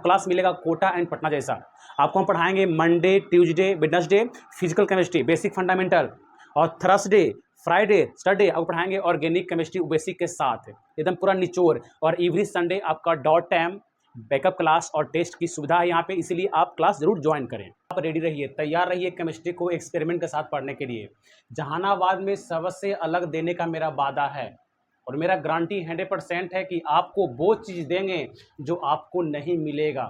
Class मिलेगा Kota and Patna जैसा। आपको हम पढ़ाएंगे Monday, Tuesday, Wednesday physical chemistry basic fundamental, और थर्सडे, फ्राइडे, सैटरडे आपको पढ़ाएंगे ऑर्गेनिक केमिस्ट्री बेसिक के साथ एकदम पूरा निचोड़। और एवरी संडे आपका डॉट टाइम बैकअप क्लास और टेस्ट की सुविधा है यहाँ पे, इसीलिए आप क्लास जरूर ज्वाइन करें। आप रेडी रहिए, तैयार रहिए केमिस्ट्री को एक्सपेरिमेंट के साथ पढ़ने के लिए। जहानाबाद में सबसे अलग देने का मेरा वादा है और मेरा गारंटी 100% है कि आपको वो चीज़ देंगे जो आपको नहीं मिलेगा।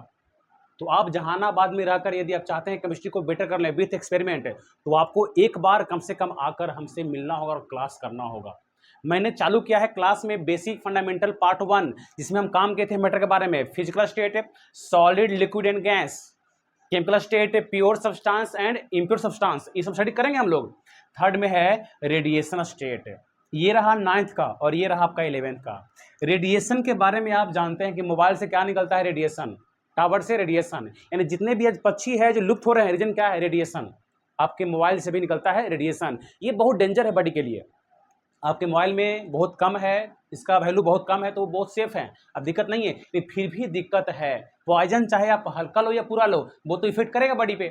तो आप जहानाबाद में रहकर यदि आप चाहते हैं केमिस्ट्री को बेटर कर लें विथ एक्सपेरिमेंट, तो आपको एक बार कम से कम आकर हमसे मिलना होगा और क्लास करना होगा। मैंने चालू किया है क्लास में बेसिक फंडामेंटल पार्ट 1, जिसमें हम काम किए थे मैटर के बारे में, physical state, solid, liquid and gas, chemical state, pure substance and impure substance, ये सब स्टडी करेंगे हम लोग। थर्ड में है रेडिएशन स्टेट, ये रहा 9th का और ये रहा आपका 11th का। रेडिएशन के बारे में आप जानते हैं कि मोबाइल से क्या निकलता है, रेडिएशन, टावर से रेडिएशन, यानी जितने भी आज पक्षी है जो लुप्त हो रहे हैं, रीजन क्या है, रेडिएशन। आपके मोबाइल से भी निकलता है रेडिएशन, ये बहुत डेंजर है बॉडी के लिए। आपके मोबाइल में बहुत कम है, इसका वैल्यू बहुत कम है, तो वो बहुत सेफ है, अब दिक्कत नहीं है, लेकिन फिर भी दिक्कत है। पॉइजन चाहे आप हल्का लो या पूरा लो, वो तो इफेक्ट करेगा बॉडी पे।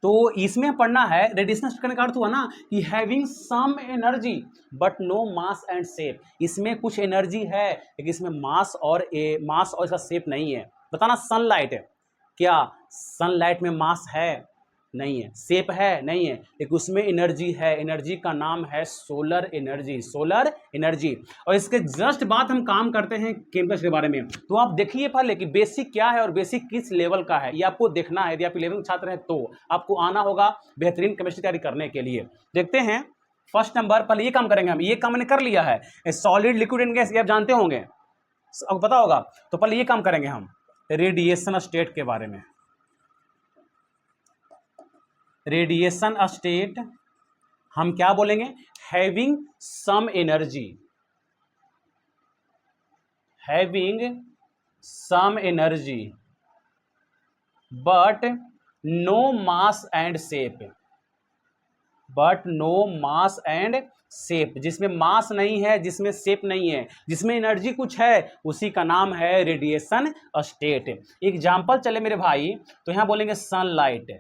तो इसमें पढ़ना है रेडिएशन करने का अर्थ हुआ ना कि having some energy but no mass and shape, इसमें कुछ एनर्जी है लेकिन इसमें मास और इसका शेप नहीं है। बताना सनलाइट है, क्या सनलाइट में मास है? नहीं है। शेप है? नहीं है, लेकिन उसमें एनर्जी है, एनर्जी का नाम है सोलर एनर्जी, सोलर एनर्जी। और इसके जस्ट बाद हम काम करते हैं केमिकल के बारे में। तो आप देखिए पहले कि बेसिक क्या है और बेसिक किस लेवल का है, ये आपको देखना है। यदि आप 11th छात्र हैं तो आपको आना होगा बेहतरीन केमिस्ट्री तैयारी करने के लिए। देखते हैं फर्स्ट नंबर, पहले ये काम करेंगे हम, ये काम मैंने कर लिया है, सॉलिड, लिक्विड एंड गैस, ये आप जानते होंगे, आपको पता होगा। तो पहले ये काम करेंगे हम रेडिएशन स्टेट के बारे में। रेडिएशन स्टेट हम क्या बोलेंगे, having some energy, having some energy but no mass and shape, but no mass and shape, जिसमें मास नहीं है, जिसमें शेप नहीं है, जिसमें एनर्जी कुछ है, उसी का नाम है रेडिएशन स्टेट। एग्जाम्पल चले मेरे भाई, तो यहां बोलेंगे सनलाइट,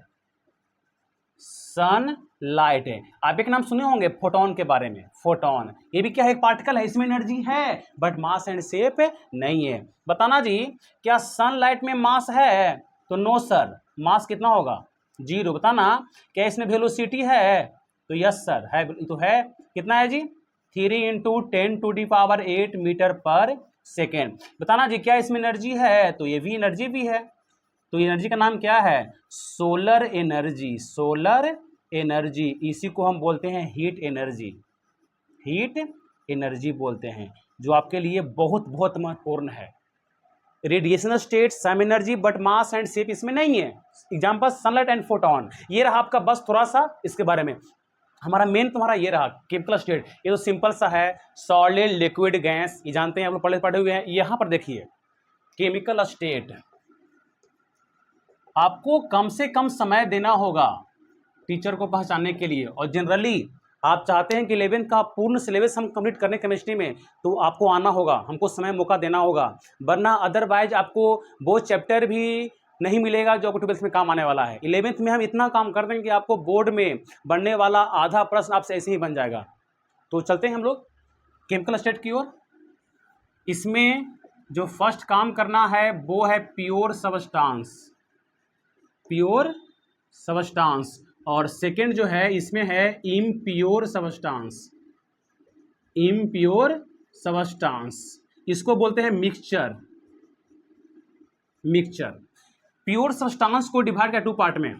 सनलाइट है। आप एक नाम सुने होंगे फोटोन के बारे में, फोटोन, ये भी क्या है, एक पार्टिकल है, इसमें एनर्जी है बट मास एंड शेप नहीं है। बताना जी, क्या सनलाइट में मास है? तो नो सर, मास कितना होगा, 0। बताना, क्या इसमें वेलोसिटी है? तो यस सर है, तो है, कितना है जी, 3 × 10⁸ मीटर पर सेकेंड। बताना जी, क्या इसमें एनर्जी है? तो ये भी एनर्जी भी है। तो एनर्जी का नाम क्या है, सोलर एनर्जी, सोलर एनर्जी, इसी को हम बोलते हैं हीट एनर्जी, हीट एनर्जी बोलते हैं, जो आपके लिए बहुत बहुत महत्वपूर्ण है। Radiation state, some energy but mass and shape इसमें नहीं है। एग्जांपल सनलाइट एंड फोटोन, ये रहा आपका, बस थोड़ा सा इसके बारे में। हमारा मेन तुम्हारा ये रहा केमिकल स्टेट, ये तो सिंपल सा है, सॉलिड, लिक्विड, गैस, ये जानते हैं आप लोग, पढ़े हुए हैं। यहां पर देखिए केमिकल स्टेट, आपको कम से कम समय देना होगा टीचर को पहचानने के लिए, और जनरली आप चाहते हैं कि 11th का पूर्ण सिलेबस हम कंप्लीट करने केमिस्ट्री में, तो आपको आना होगा, हमको समय मौका देना होगा, वरना अदरवाइज आपको वो चैप्टर भी नहीं मिलेगा जो आपको 12th में काम आने वाला है। 11th में हम इतना काम कर देंगे कि आपको बोर्ड में बनने वाला आधा प्रश्न आपसे ऐसे ही बन जाएगा। तो चलते हैं हम लोग केमिकल स्टेट की ओर। इसमें जो फर्स्ट काम करना है वो है प्योर सबस्टांस, प्योर सबस्टांस, और सेकेंड जो है इसमें है इम्प्योर सबस्टांस, इम्प्योर सबस्टांस, इसको बोलते हैं मिक्सचर, मिक्सचर। प्योर सबस्टांस को डिवाइड किया 2 पार्ट में।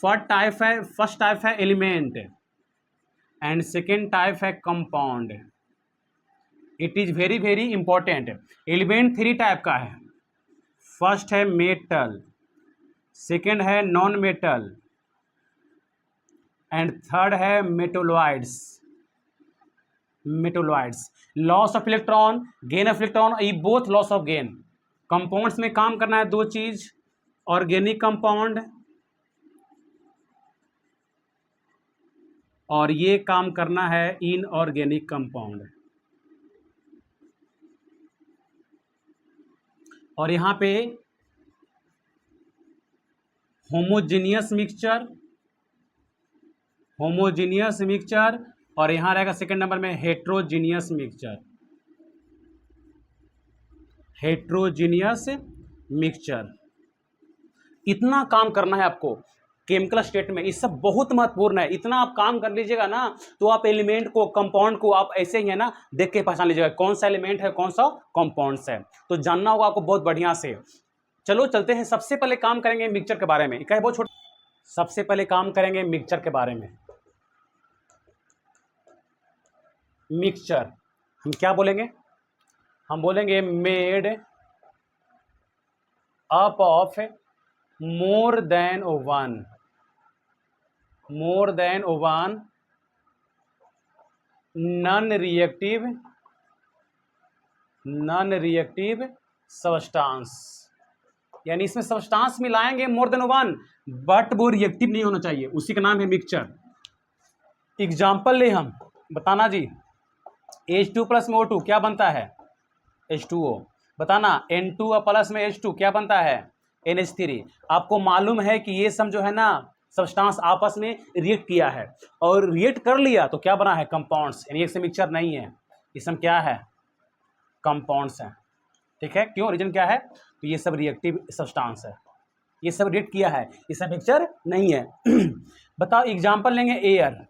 फर्स्ट टाइप है एलिमेंट एंड सेकेंड टाइप है compound. It is very very important. Element 3 type का है, फर्स्ट है मेटल, सेकेंड है नॉन मेटल एंड थर्ड है metalloids, metalloids. Loss of electron, gain of electron, ये both loss of gain. Compounds में काम करना है 2 चीज, ऑर्गेनिक कंपाउंड और ये काम करना है इनऑर्गेनिक कंपाउंड। और यहाँ पे होमोजीनियस मिक्सचर, होमोजीनियस मिक्सचर, और यहां रहेगा सेकंड नंबर में हेट्रोजीनियस मिक्सचर, हेट्रोजीनियस मिक्सचर। इतना काम करना है आपको केमिकल स्टेट में, ये सब बहुत महत्वपूर्ण है। इतना आप काम कर लीजिएगा ना तो आप एलिमेंट को, कंपाउंड को आप ऐसे ही है ना देख के पहचान लीजिएगा कौन सा एलिमेंट है, कौन सा कंपाउंड्स है, तो जानना होगा आपको बहुत बढ़िया से। चलो चलते हैं, सबसे पहले काम करेंगे मिक्सचर के बारे में। क्या बहुत छोटा, सबसे पहले काम करेंगे मिक्सचर के बारे में। मिक्सचर हम क्या बोलेंगे, हम बोलेंगे made up of more than one, more than one non reactive substance, यानी इसमें सब्सटेंस मिलाएंगे मोर देन वन बट वो रिएक्टिव नहीं होना चाहिए, उसी का नाम है मिक्सचर। एग्जाम्पल ले हम, बताना जी, H2 प्लस में O2 क्या बनता है, H2O। बताना N2 प्लस में H2 क्या बनता है, NH3। आपको मालूम है कि ये सब जो है ना सब्सटेंस आपस में रिएक्ट किया है, और रिएक्ट कर लिया तो क्या बना है, कंपाउंड्स, यानी एक से मिक्सचर नहीं है, ये सब क्या है, कंपाउंड्स हैं। ठीक है, क्यों, रीजन क्या है, तो ये सब रिएक्टिव सब्सटेंस है, ये सब रिएक्ट किया है, ये सब मिक्सचर नहीं है। बताओ एग्जाम्पल लेंगे एयर,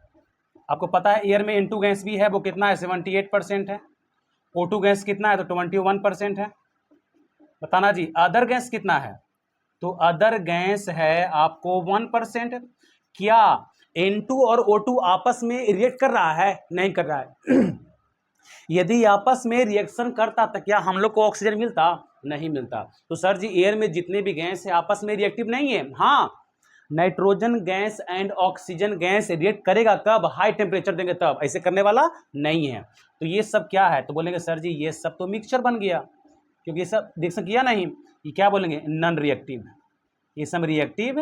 आपको पता है एयर में N2 गैस भी है, वो कितना है, 78% है। O2 गैस कितना है, तो 21% है। बताना जी अदर गैस कितना है, तो अदर गैस है आपको 1%। क्या N2 और O2 आपस में रिएक्ट कर रहा है, नहीं कर रहा है। यदि आपस में रिएक्शन करता तो क्या हम लोग को ऑक्सीजन मिलता, नहीं मिलता। तो सर जी एयर में जितने भी गैस है आपस में रिएक्टिव नहीं है। हाँ, nitrogen gas and oxygen gas react करेगा कब, हाई टेम्परेचर देंगे तब, ऐसे करने वाला नहीं है। तो ये सब क्या है, तो बोलेंगे सर जी ये सब तो मिक्सचर बन गया, क्योंकि ये सब रिएक्शन किया नहीं, ये क्या बोलेंगे, नॉन रिएक्टिव, ये सब रिएक्टिव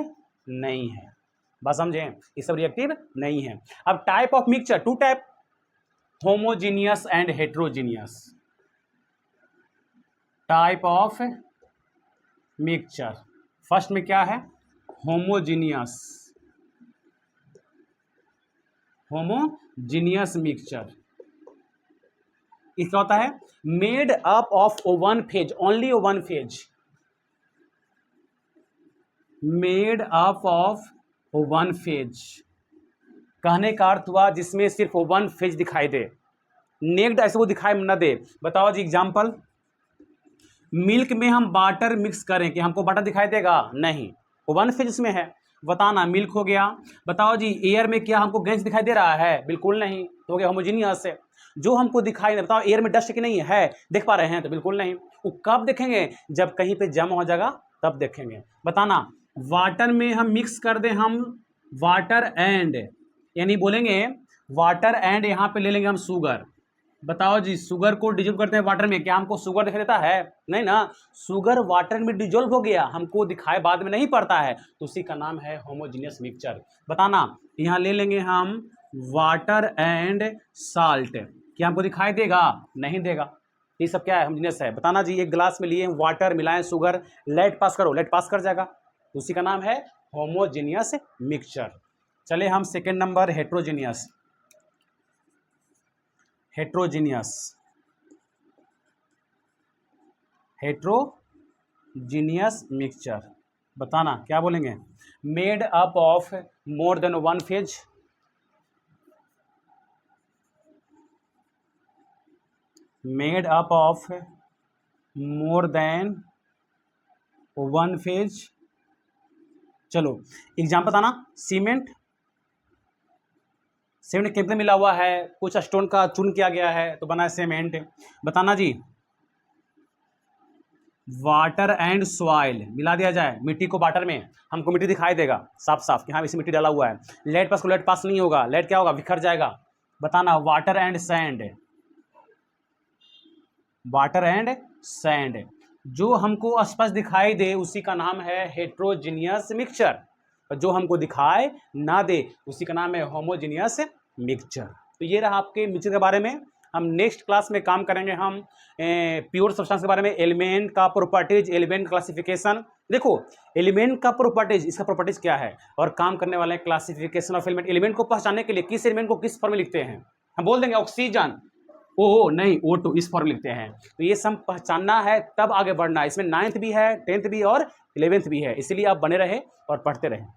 नहीं है। बात समझे, ये सब रिएक्टिव नहीं है। अब type of mixture, two type, homogeneous and heterogeneous. Type of mixture, first में क्या है, होमोजीनियस, होमोजीनियस मिक्सचर। इसका होता है made up of one phase, only one phase, made up of one phase. कहने का अर्थ हुआ जिसमें सिर्फ वन फेज दिखाई दे, नेक्ड ऐसे वो दिखाई न दे। बताओ जी एग्जांपल, मिल्क में हम वाटर मिक्स करें कि हमको वाटर दिखाई देगा, नहीं, वन फेज इसमें है। बताना मिल्क हो गया। बताओ जी एयर में क्या हमको गैस दिखाई दे रहा है, बिल्कुल नहीं, तो हो गया होमोजीनियस है। जो हमको दिखाई नहीं, बताओ एयर में डस्ट की नहीं है, देख पा रहे हैं, तो बिल्कुल नहीं। वो कब देखेंगे, जब कहीं पे जम हो जाएगा तब देखेंगे। बताना वाटर में हम मिक्स कर दें, हम वाटर एंड, यानी बोलेंगे वाटर एंड, यहाँ पे ले लेंगे हम शुगर। बताओ जी शुगर को डिजोल्व करते हैं वाटर में, क्या हमको शुगर दिखाई देता है, नहीं ना, शुगर वाटर में डिजोल्व हो गया, हमको दिखाई बाद में नहीं पड़ता है, तो उसी का नाम है होमोजीनियस मिक्सचर। बताना यहाँ ले लेंगे हम वाटर एंड साल्ट, क्या हमको दिखाई देगा, नहीं देगा, ये सब क्या है, होमोजीनियस है। बताना जी एक गिलास में लिए वाटर मिलाएं शुगर, लाइट पास करो, लाइट पास कर जाएगा, तो उसी का नाम है होमोजीनियस मिक्सचर। चले हम second number heterogeneous, heterogeneous, heterogeneous mixture. बताना क्या बोलेंगे, made up of more than one phase, made up of more than one phase. चलो एग्जाम्पल बताना, सीमेंट, सीमेंट कितने मिला हुआ है, कुछ स्टोन का चून किया गया है तो बना है सीमेंट। बताना जी वाटर एंड सॉइल मिला दिया जाए, मिट्टी को वाटर में, हमको मिट्टी दिखाई देगा साफ साफ कि हाँ इसी मिट्टी डाला हुआ है। लेड पास को लेड पास नहीं होगा, लेड क्या होगा, बिखर जाएगा। बताना water and sand, water and sand, जो हमको स्पष्ट दिखाई दे उसी का नाम है हेट्रोजीनियस मिक्सचर, जो हमको दिखाई ना दे उसी का नाम है होमोजीनियस मिक्सचर। तो ये रहा आपके मिक्सचर के बारे में। हम नेक्स्ट क्लास में काम करेंगे हम प्योर सब्सटेंस के बारे में, एलिमेंट का प्रॉपर्टीज, एलिमेंट क्लासिफिकेशन, देखो एलिमेंट का प्रॉपर्टीज, इसका प्रॉपर्टीज क्या है और काम करने वाले क्लासिफिकेशन ऑफ एलिमेंट। एलिमेंट को पहचानने के लिए किस एलिमेंट को किस फॉर्म में लिखते हैं, हम बोल देंगे ऑक्सीजन ओ नहीं O2 इस फॉर्म लिखते हैं। तो ये सब पहचानना है तब आगे बढ़ना है। इसमें 9th भी है, 10th भी और 11th भी है, इसलिए आप बने रहे और पढ़ते रहें।